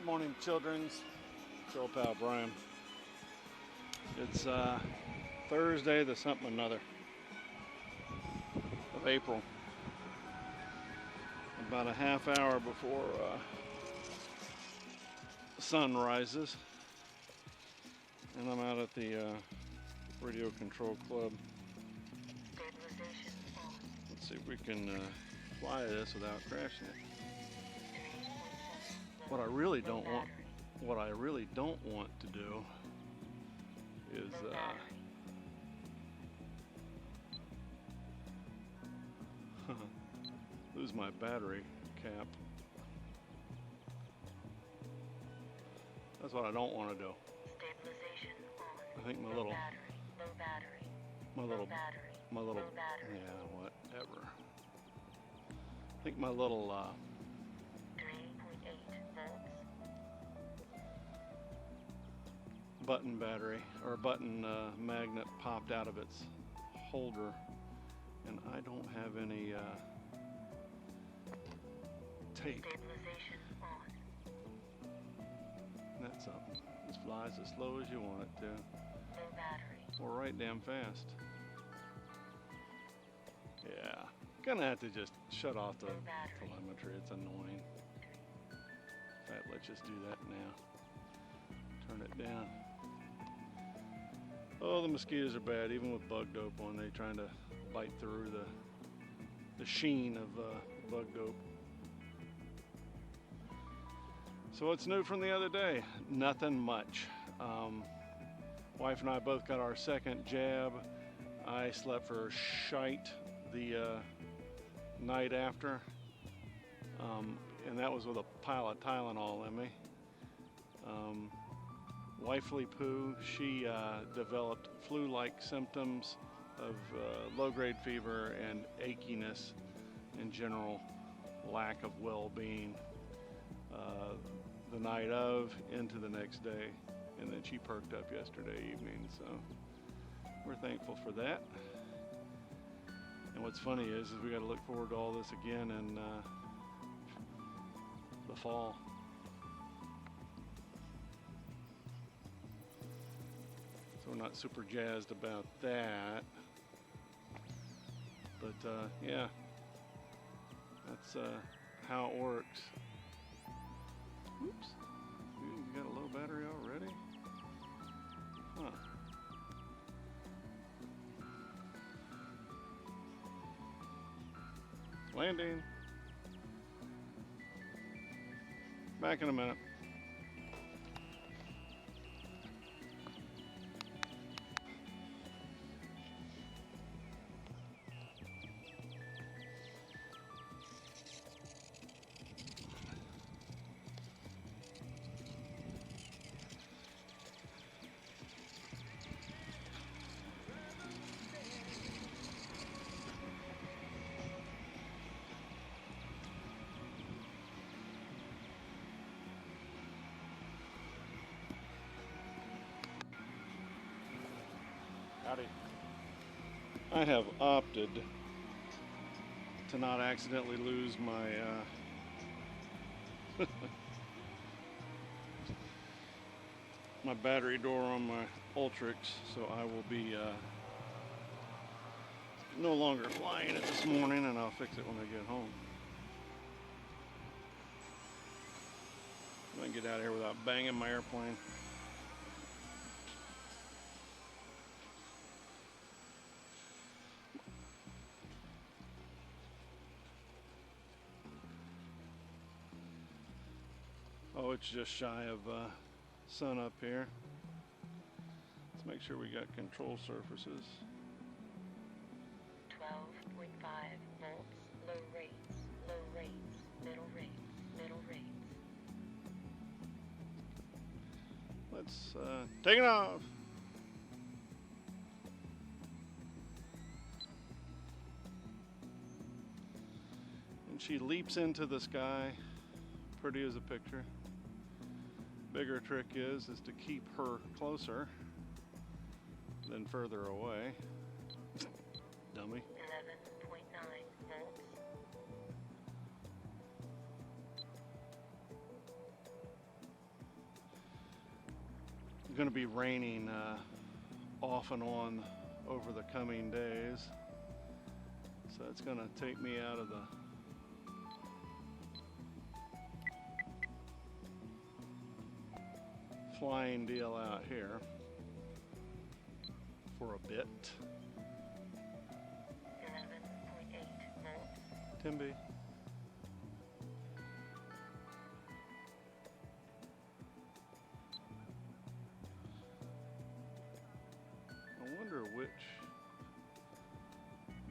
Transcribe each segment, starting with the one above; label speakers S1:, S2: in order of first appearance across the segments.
S1: Morning, children's. It's your old pal Brian. It's Thursday, the something another of April. About a half hour before the sun rises, and I'm out at the Radio Control Club. Let's see if we can fly this without crashing it. What I really don't want to do is lose my battery cap. That's what I don't want to do.
S2: Stabilization on.
S1: I think my
S2: Low
S1: little
S2: battery. Low battery.
S1: my
S2: Low
S1: little
S2: battery.
S1: my little
S2: Low battery.
S1: yeah, whatever. I think my little
S2: 3.8 volts.
S1: button battery or button magnet popped out of its holder, and I don't have any tape.
S2: Stabilization on.
S1: That's something. This flies as slow as you want it to,
S2: Low battery.
S1: or right damn fast. Yeah, gonna have to just shut off the telemetry. It's annoying. In fact, let's just do that now. Turn it down. Oh, the mosquitoes are bad, even with bug dope on. They're trying to bite through the sheen of bug dope. So what's new from the other day? Nothing much. Wife and I both got our second jab. I slept for shite the night after, and that was with a pile of Tylenol in me. Wifely Pooh, she developed flu-like symptoms of low-grade fever and achiness and general lack of well-being the night of into the next day, and then she perked up yesterday evening, so we're thankful for that. And what's funny is we got to look forward to all this again in the fall. So we're not super jazzed about that, but yeah, that's how it works. Oops, you got a low battery already? Huh. Landing. Back in a minute. Howdy. I have opted to not accidentally lose my my battery door on my Ultrix, so I will be no longer flying it this morning, and I'll fix it when I get home. I can get out of here without banging my airplane. Oh, it's just shy of sun up here. Let's make sure we got control surfaces.
S2: 12.5 volts. Low rates. Low rates. Middle rates. Middle rates.
S1: Let's take it off. And she leaps into the sky, pretty as a picture. Bigger trick is to keep her closer than further away. Dummy.
S2: 11.9 volts.
S1: going to be raining off and on over the coming days. So it's going to take me out of the flying deal out here for a bit.
S2: 11.8 volts.
S1: Timby. I wonder which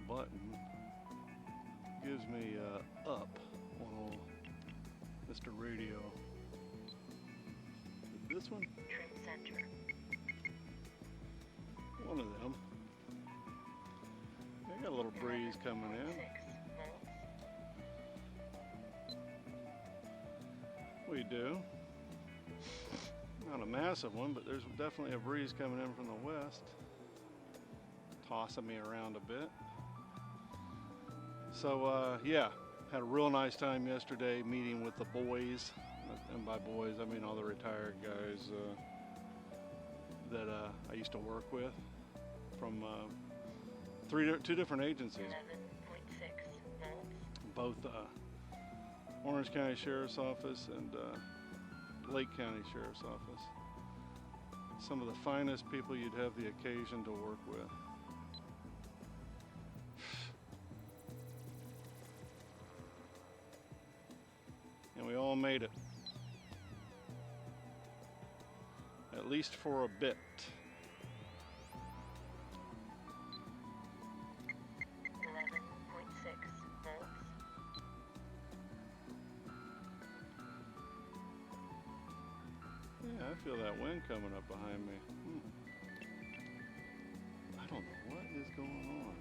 S1: button gives me up on old Mr. Radio. This one?
S2: Trim center.
S1: One of them. I got a little breeze coming in.
S2: 6 volts.
S1: We do. Not a massive one, but there's definitely a breeze coming in from the west. Tossing me around a bit. So, yeah, had a real nice time yesterday meeting with the boys. And by boys, I mean all the retired guys that I used to work with from two different agencies.
S2: 11.6 volts.
S1: Both Orange County Sheriff's Office and Lake County Sheriff's Office. Some of the finest people you'd have the occasion to work with. And we all made it. At least for a bit.
S2: 11.6 volts.
S1: Yeah, I feel that wind coming up behind me. I don't know what is going on.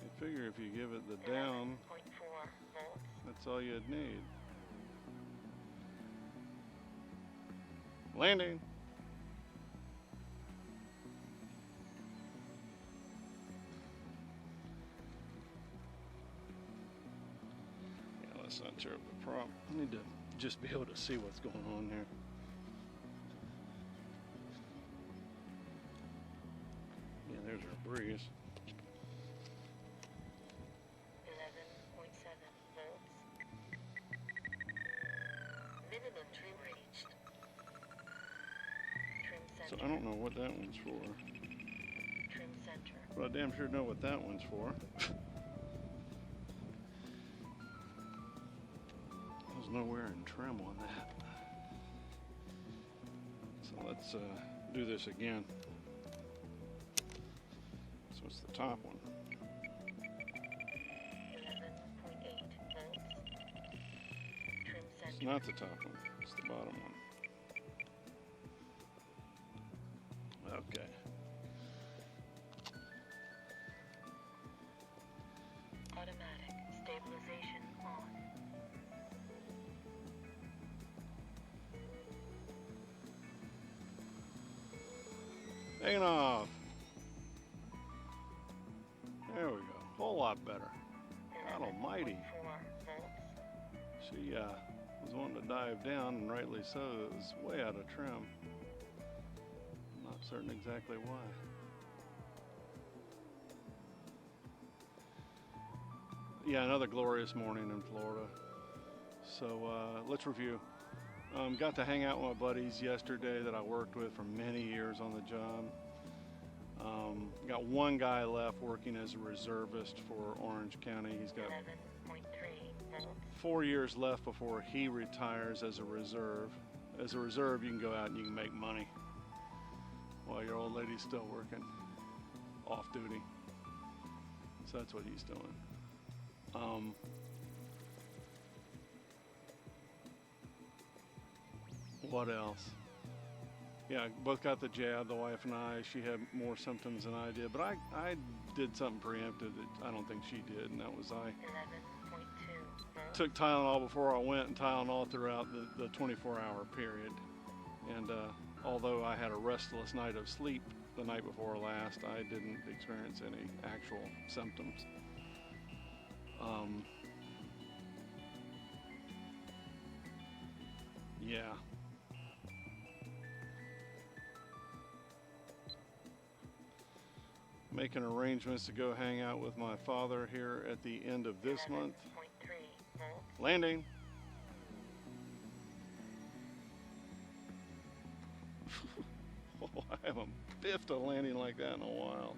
S1: I figure if you give it the down,
S2: 11.4 volts.
S1: that's all you'd need. Landing. Yeah, let's not tear up the prop. I need to just be able to see what's going on here. Yeah, there's our breeze.
S2: 11.7 volts. Minimum trim reached. Trim
S1: So
S2: center.
S1: I don't know what that one's for,
S2: Trim center.
S1: but I damn sure know what that one's for. There's nowhere in trim on that. So let's do this again. So it's the top one.
S2: 11.8 volts. Trim
S1: It's
S2: center.
S1: not the top one, it's the bottom one. Okay.
S2: Automatic stabilization on.
S1: Taking off. There we go. Whole lot better. God almighty.
S2: 11.4 volts.
S1: She was wanting to dive down, and rightly so. It was way out of trim. Not certain exactly why. Yeah, another glorious morning in Florida. So let's review. Got to hang out with my buddies yesterday that I worked with for many years on the job. Got one guy left working as a reservist for Orange County. He's got
S2: 11.3 volts.
S1: 4 years left before he retires as a reserve. As a reserve, you can go out and you can make money while your old lady's still working off duty. So that's what he's doing. What else? Yeah, both got the jab, the wife and I. She had more symptoms than I did, but I did something preemptive that I don't think she did, and that was I
S2: 11.2 volts.
S1: took Tylenol before I went and Tylenol throughout the 24-hour period. And although I had a restless night of sleep the night before last, I didn't experience any actual symptoms. Yeah. Making arrangements to go hang out with my father here at the end of this month.
S2: 11.3 volts.
S1: Landing. Oh, I haven't biffed a landing like that in a while.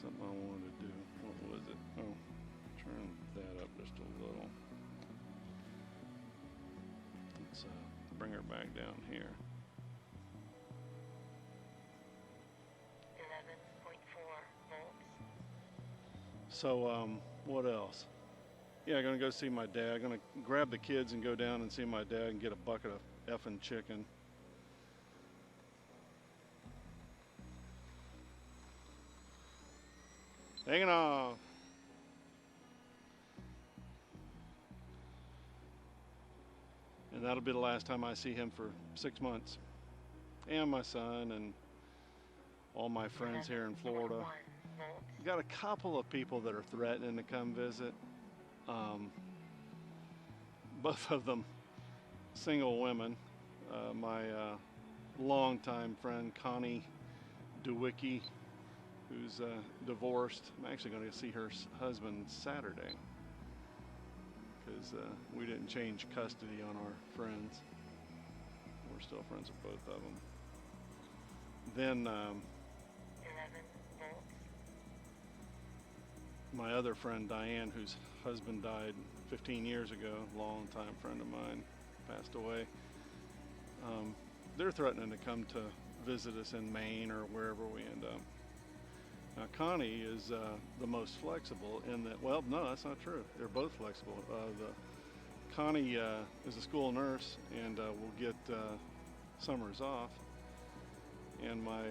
S1: Something I wanted to do. What was it? Oh, turn that up just a little. Let's bring her back down here.
S2: 11.4 volts.
S1: So, what else? Yeah, I'm gonna go see my dad. I'm gonna grab the kids and go down and see my dad and get a bucket of effing chicken. Hanging off. And that'll be the last time I see him for 6 months. And my son and all my friends here in Florida.
S2: 11.1 volts.
S1: Got a couple of people that are threatening to come visit. Both of them single women. My longtime friend Connie DeWicki, who's divorced. I'm actually going to see her husband Saturday because we didn't change custody on our friends. We're still friends with both of them. Then
S2: 11 volts.
S1: my other friend Diane, whose husband died 15 years ago, longtime friend of mine, passed away. They're threatening to come to visit us in Maine or wherever we end up. Now Connie is the most flexible in that, well, no, that's not true. They're both flexible. Connie is a school nurse and will get summers off. And my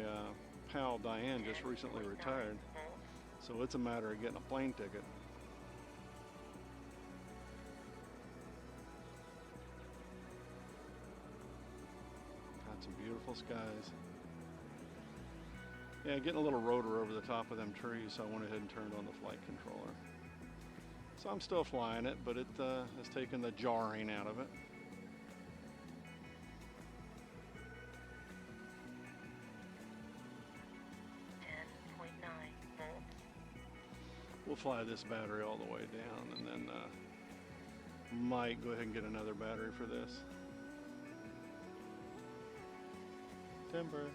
S1: pal Diane just recently retired. So it's a matter of getting a plane ticket. Got some beautiful skies. Yeah, getting a little rotor over the top of them trees, so I went ahead and turned on the flight controller. So I'm still flying it, but it has taken the jarring out of it. We'll fly this battery all the way down and then might go ahead and get another battery for this. Timber.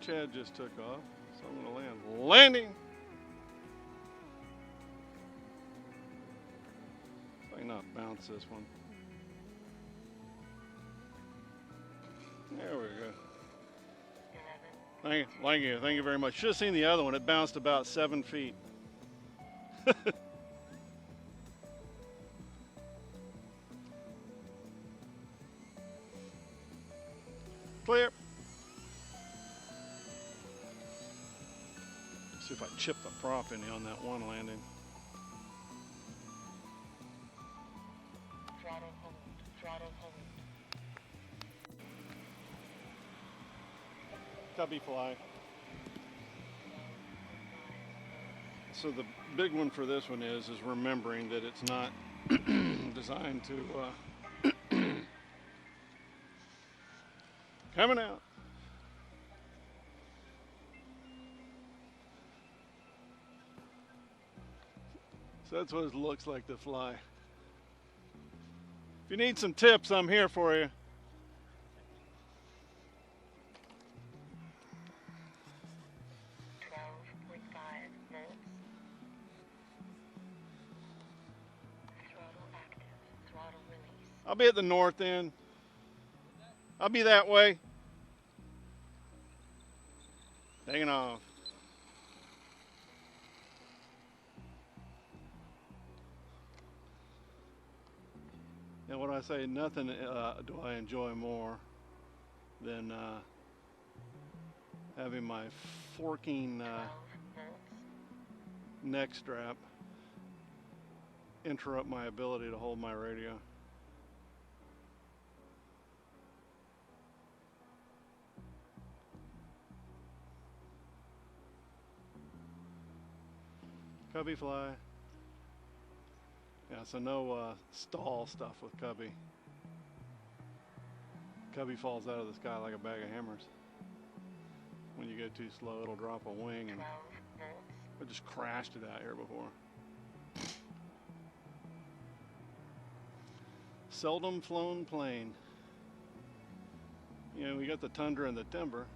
S1: Chad just took off, so I'm going to land. Landing! If I can not bounce this one. There we go. Thank you very much. Should have seen the other one. It bounced about 7 feet. Clear. See if I chip the prop any on that one landing.
S2: Throttle hold. Throttle hold.
S1: Cubby fly. So the big one for this one is remembering that it's not designed to coming out. So that's what it looks like to fly. If you need some tips, I'm here for you. I'll be at the north end. I'll be that way. Taking off. And what I say, nothing do I enjoy more than having my forking
S2: 12 volts.
S1: neck strap interrupt my ability to hold my radio. Cubby fly. Yeah, so no stall stuff with Cubby. Cubby falls out of the sky like a bag of hammers. When you go too slow, it'll drop a wing, and
S2: 12 volts.
S1: I just crashed it out here before. Seldom flown plane. You know, we got the tundra and the timber.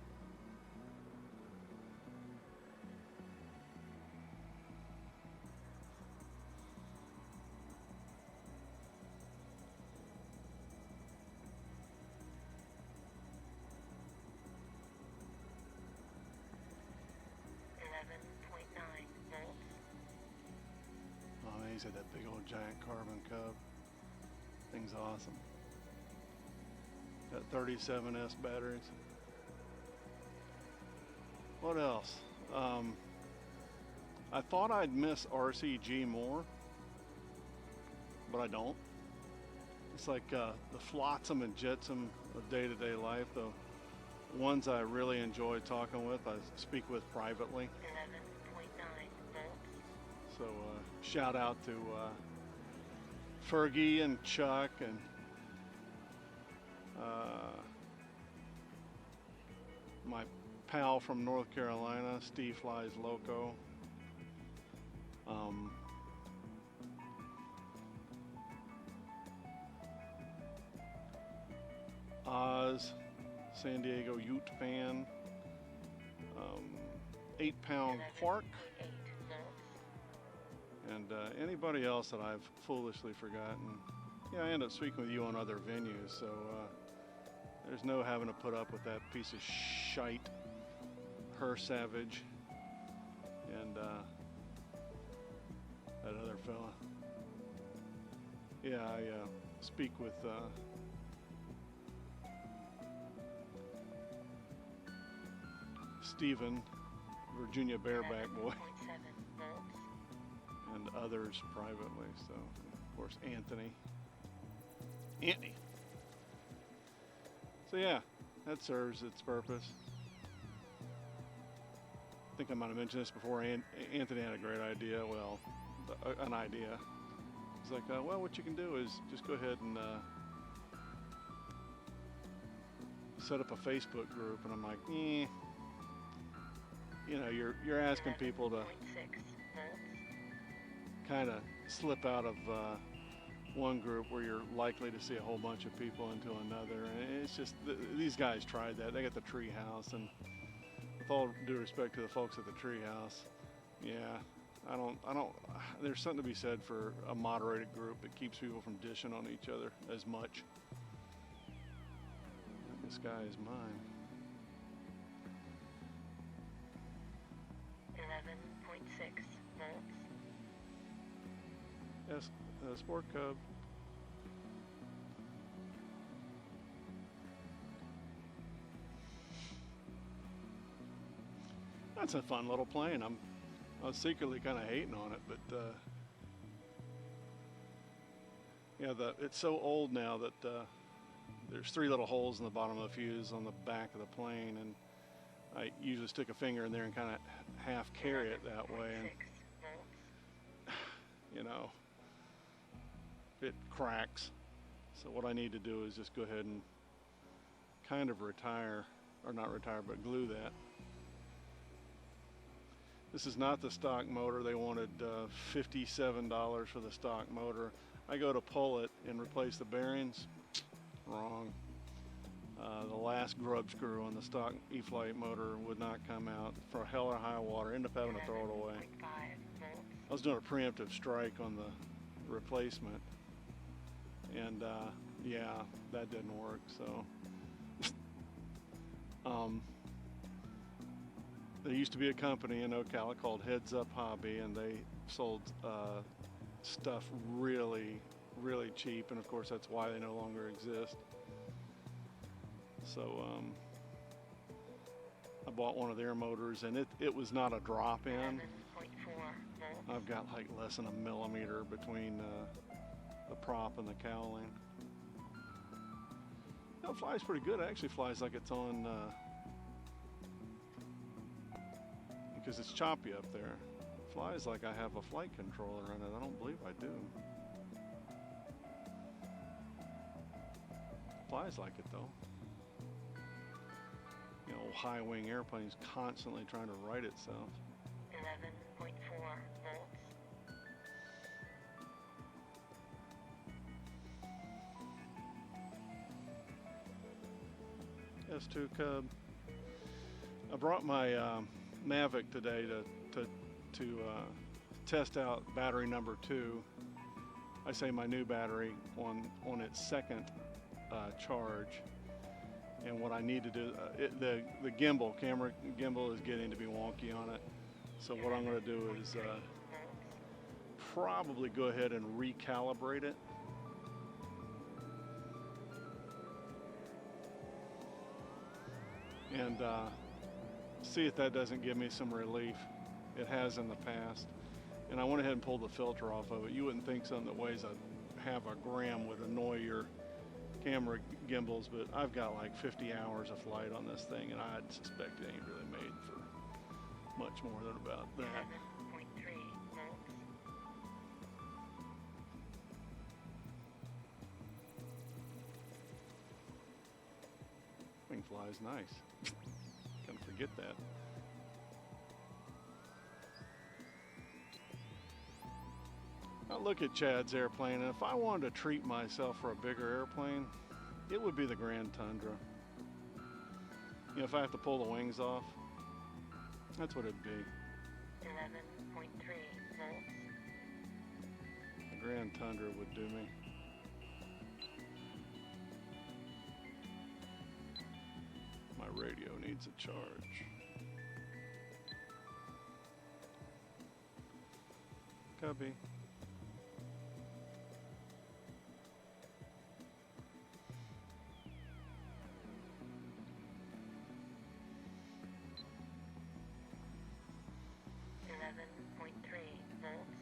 S1: Oh, he's had that big old giant carbon cub. Thing's awesome. Got 37S batteries. What else? I thought I'd miss RCG more, but I don't. It's like the flotsam and jetsam of day-to-day life. The ones I really enjoy talking with, I speak with privately.
S2: 11.9 volts.
S1: So shout out to Fergie and Chuck and my pal from North Carolina, Steve Flies Loco. Oz, San Diego Ute fan. 8-pound Quark.
S2: 8 volts.
S1: And anybody else that I've foolishly forgotten. Yeah, I end up speaking with you on other venues, so there's no having to put up with that piece of shite, Her Savage, and that other fella. Yeah, I speak with Stephen, Virginia Bareback Boy,
S2: 11.7 volts.
S1: and others privately. So, of course, Anthony. So yeah, that serves its purpose. I think I might have mentioned this before. Anthony had a great idea. Well, an idea. He's like, well, what you can do is just go ahead and set up a Facebook group. And I'm like, you know, you're asking people to
S2: 11.6 volts.
S1: kind of slip out of one group where you're likely to see a whole bunch of people into another, and it's just these guys tried that. They got the tree house, and with all due respect to the folks at the tree house, yeah, I don't there's something to be said for a moderated group that keeps people from dishing on each other as much. This guy is mine.
S2: 11.6 volts.
S1: Yes, Sport Cub. That's a fun little plane. I was secretly kind of hating on it, but yeah, it's so old now that there's 3 little holes in the bottom of the fuse on the back of the plane, and I usually stick a finger in there and kind of half carry it that way, and
S2: 6 volts.
S1: you know, it cracks. So what I need to do is just go ahead and kind of retire, or not retire, but glue that. This is not the stock motor. They wanted $57 for the stock motor. I go to pull it and replace the bearings. Wrong. The last grub screw on the stock E-Flight motor would not come out. For hell or high water, end up having to throw it away.
S2: 11.5 volts.
S1: I was doing a preemptive strike on the replacement, and yeah, that didn't work. So there used to be a company in Ocala called Heads Up Hobby, and they sold stuff really, really cheap, and of course that's why they no longer exist. So I bought one of their motors, and it was not a drop-in.
S2: 11.4 volts.
S1: I've got like less than a millimeter between the prop and the cowling. No, it flies pretty good. It actually flies like it's on, because it's choppy up there. It flies like I have a flight controller in it. I don't believe I do. Flies like it though. You know, high wing airplanes constantly trying to right itself.
S2: 11.4 volts.
S1: S2 Cub. I brought my Mavic today to test out battery number 2. I say my new battery on its second charge. And what I need to do, the camera gimbal is getting to be wonky on it. So what I'm going to do is probably go ahead and recalibrate it. And see if that doesn't give me some relief. It has in the past. And I went ahead and pulled the filter off of it. You wouldn't think something that weighs half a gram would annoy your camera gimbals, but I've got like 50 hours of flight on this thing, and I'd suspect it ain't really made for much more than about that.
S2: 11.3 volts.
S1: Wing flies nice. Gonna forget that. I look at Chad's airplane, and if I wanted to treat myself for a bigger airplane, it would be the Grand Tundra. You know, if I have to pull the wings off, that's what it'd be.
S2: 11.3 volts.
S1: The Grand Tundra would do me. My radio needs a charge. Cubby.
S2: Volts.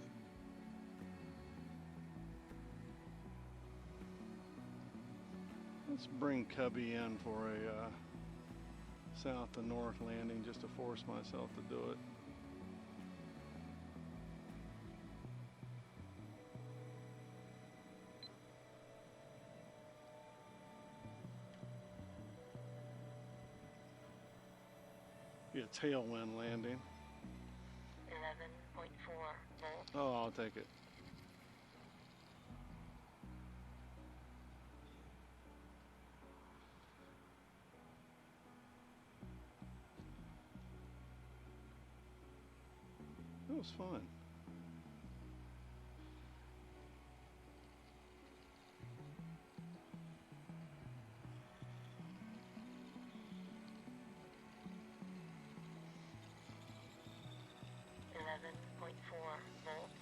S1: Let's bring Cubby in for a south to north landing just to force myself to do it. Be a tailwind landing.
S2: 11.4 volts.
S1: Oh, I'll take it. It was fun.
S2: Volts.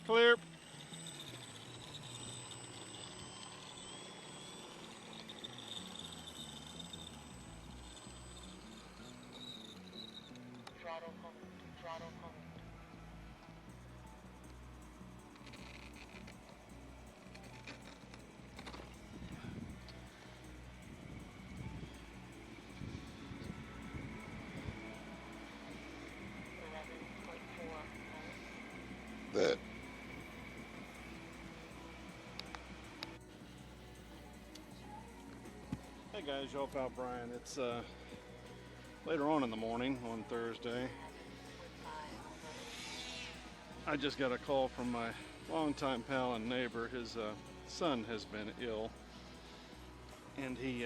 S1: Clear.
S2: Throttle hold. Throttle hold.
S3: That
S1: Hey guys, y'all pal Brian. It's later on in the morning on Thursday. I just got a call from my longtime pal and neighbor. His son has been ill, and he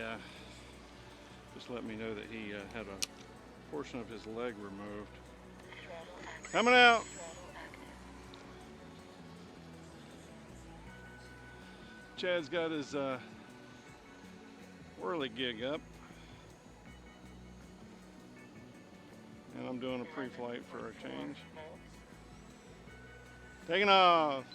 S1: just let me know that he had a portion of his leg removed. Coming out. Chad's got his whirly gig up. And I'm doing a pre-flight for a change. Taking off.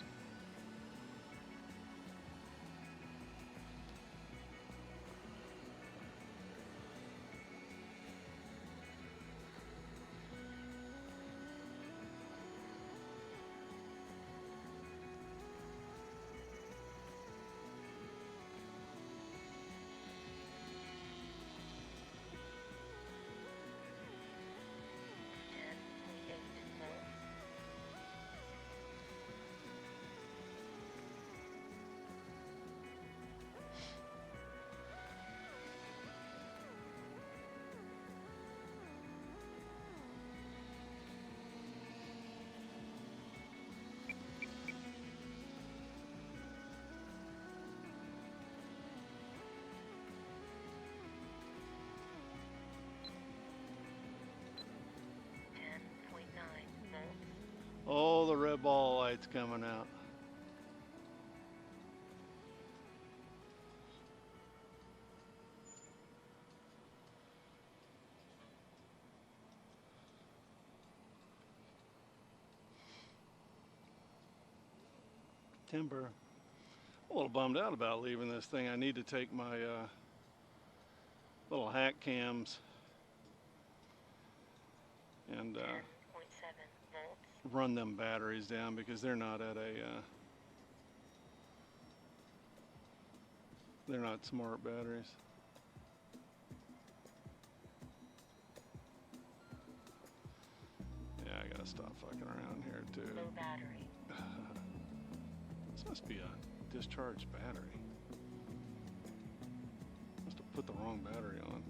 S1: Oh, the red ball light's coming out. Timber. A little bummed out about leaving this thing. I need to take my little hack cams and run them batteries down because they're not at a they're not smart batteries. Yeah, I gotta stop fucking around here too.
S2: Low battery.
S1: This must be a discharged battery. Must have put the wrong battery on.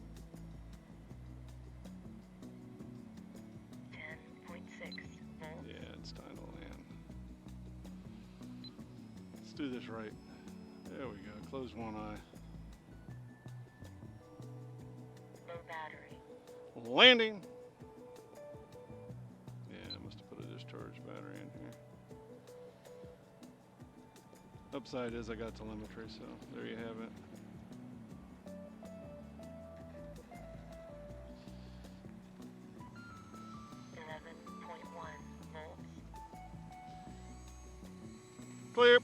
S2: 10.6 volts.
S1: Yeah, it's time to land. Let's do this right. There we go. Close one eye.
S2: Low battery.
S1: Landing! Yeah, I must have put a discharged battery in here. Upside is I got telemetry, so there you have it. Clear.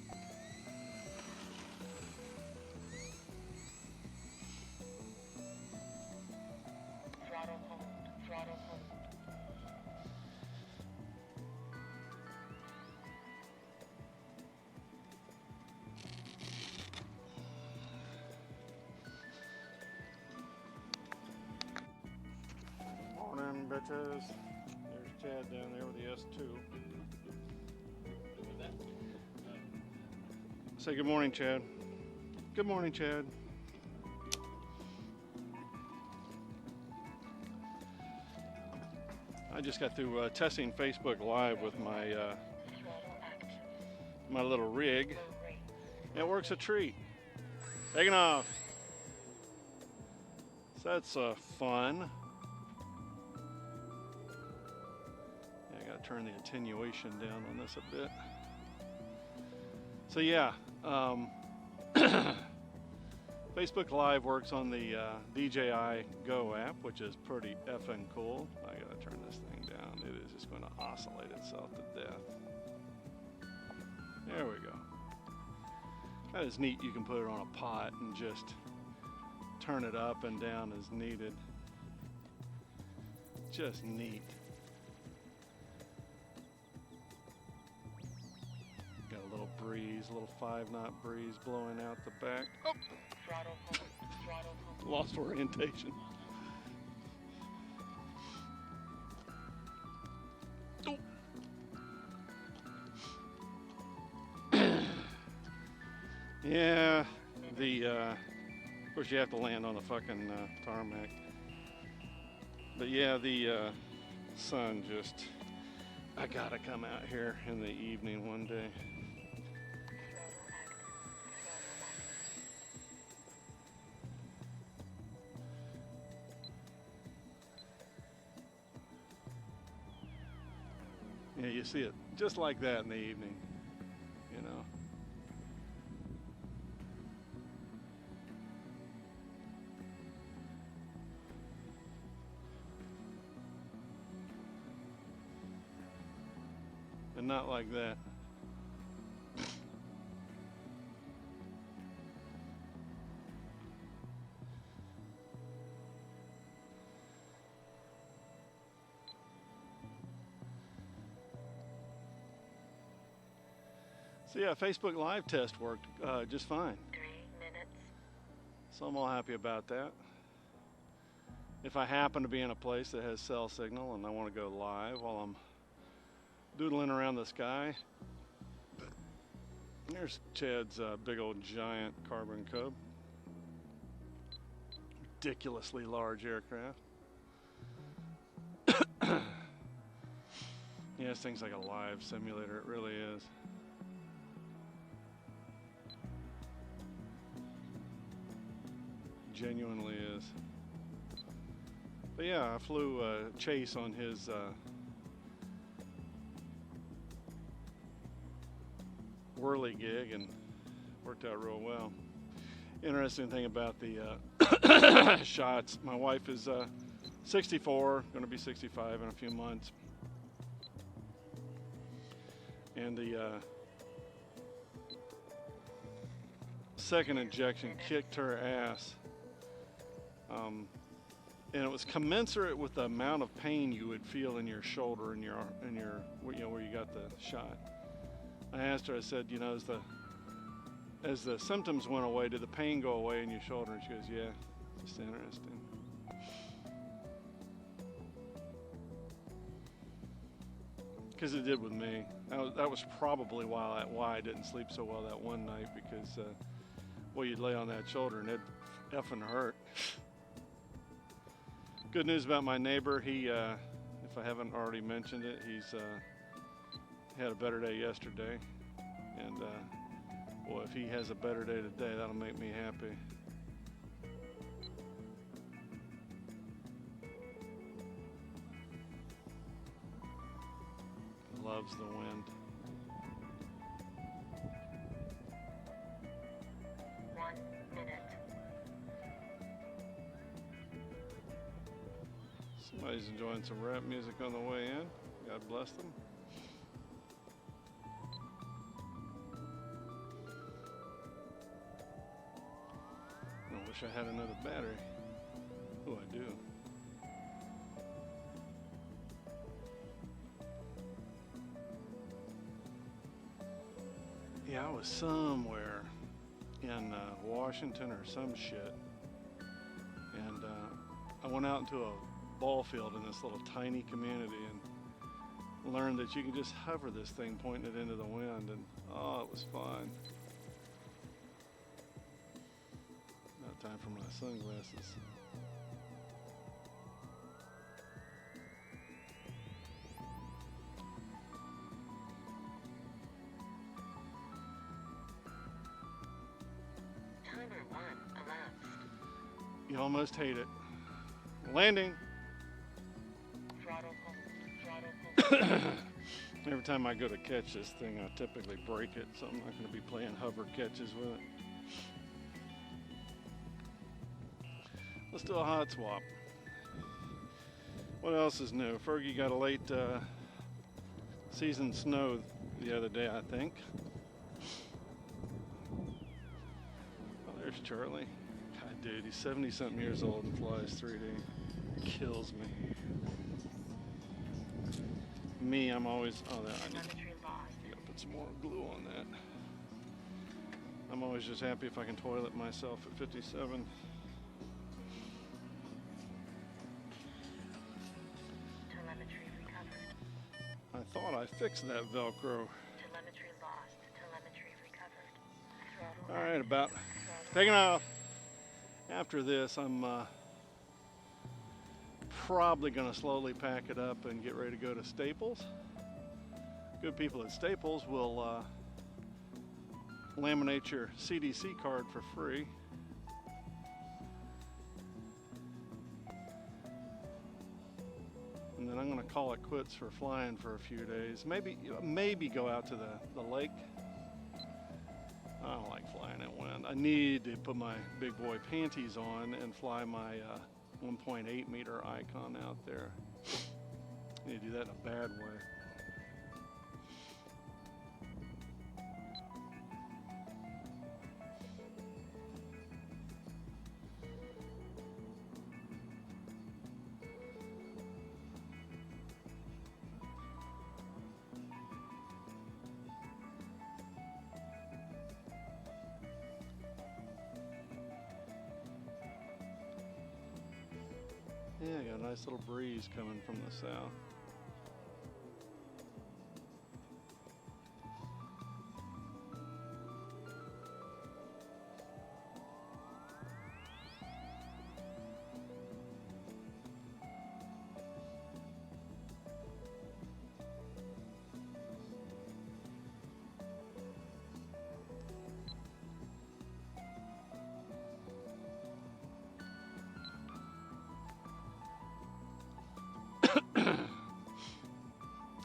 S2: Throttle hold. Throttle hold.
S1: Morning, bitches. There's Chad down there with the S2. Say good morning, Chad. Good morning, Chad. I just got through testing Facebook Live with my my little rig. It works a treat. Taking off. So that's fun. Yeah, I gotta turn the attenuation down on this a bit. So yeah, Facebook Live works on the DJI Go app, which is pretty effing cool. I gotta turn this thing down. It is just going to oscillate itself to death. There we go. That is neat. You can put it on a pot and just turn it up and down as needed. Just neat. Got a little breeze, a little 5-knot breeze blowing out the back. Oh!
S2: Throttle hold. Throttle hold.
S1: Lost orientation. Oh. Yeah, of course you have to land on the fucking tarmac. But yeah, the sun just, I gotta come out here in the evening one day. Yeah, you see it just like that in the evening, you know. and not like that. So yeah, Facebook Live test worked just fine.
S2: 3 minutes.
S1: So I'm all happy about that. If I happen to be in a place that has cell signal and I want to go live while I'm doodling around the sky, there's Chad's big old giant carbon cub. Ridiculously large aircraft. Yeah, this thing's like a live simulator, it really is. Genuinely is. But yeah, I flew Chase on his whirly gig and worked out real well. Interesting thing about the shots, my wife is 64, going to be 65 in a few months. And the second injection kicked her ass. And it was commensurate with the amount of pain you would feel in your shoulder and your where you got the shot. I asked her, I said, as the symptoms went away, did the pain go away in your shoulder? And she goes, yeah, just interesting. Because it did with me. That was probably why I didn't sleep so well that one night, because you'd lay on that shoulder and it effing hurt. Good news about my neighbor. He, if I haven't already mentioned it, he's had a better day yesterday. And boy, if he has a better day today, that'll make me happy. Loves the wind.
S2: 1 minute.
S1: Somebody's enjoying some rap music on the way in. God bless them. I wish I had another battery. Oh, I do. Yeah, I was somewhere in Washington or some shit, and I went out into a ball field in this little tiny community and learned that you can just hover this thing, pointing it into the wind, and oh, it was fun. Now time for my sunglasses.
S2: Timer 1 elapsed.
S1: You almost hate it. Landing.
S2: Throttle hold.
S1: Every time I go to catch this thing, I typically break it, so I'm not going to be playing hover catches with it. Let's do a hot swap. What else is new? Fergie got a late season snow the other day, I think. Oh, there's Charlie. God, dude, he's 70-something years old and flies 3D. Kills me. Me, I'm always, I
S2: Telemetry lost.
S1: gotta put some more glue on that. I'm always just happy if I can toilet myself at 57.
S2: Telemetry recovered.
S1: I thought I fixed that Velcro.
S2: Telemetry lost. Telemetry recovered. Throttle
S1: All right,
S2: active.
S1: about
S2: Throttle
S1: taking off. After this, I'm probably going to slowly pack it up and get ready to go to Staples. Good people at Staples will laminate your CDC card for free. And then I'm going to call it quits for flying for a few days. Maybe go out to the lake. I don't like flying in wind. I need to put my big boy panties on and fly my 1.8 meter Icon out there. I need to do that in a bad way. Nice little breeze coming from the south.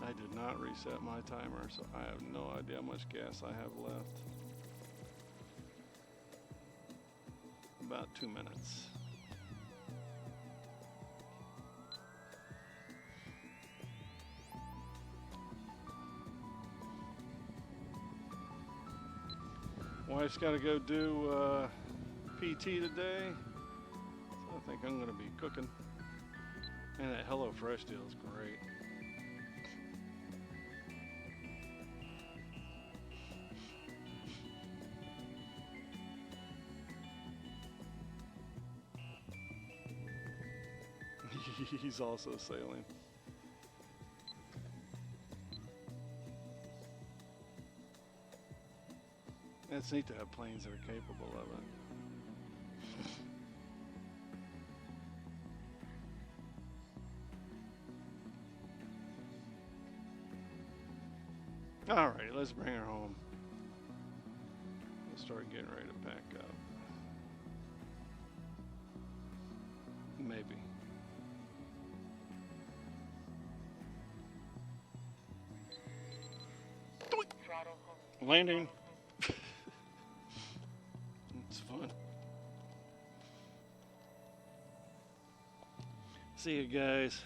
S1: I did not reset my timer, so I have no idea how much gas I have left. About 2 minutes. Wife's got to go do PT today, so I think I'm going to be cooking. And that HelloFresh deal is great. He's also sailing. It's neat to have planes that are capable of it. Alrighty, let's bring her home. We'll start getting ready to pack up. Maybe.
S2: Throttle home.
S1: Landing. It's fun. See you guys.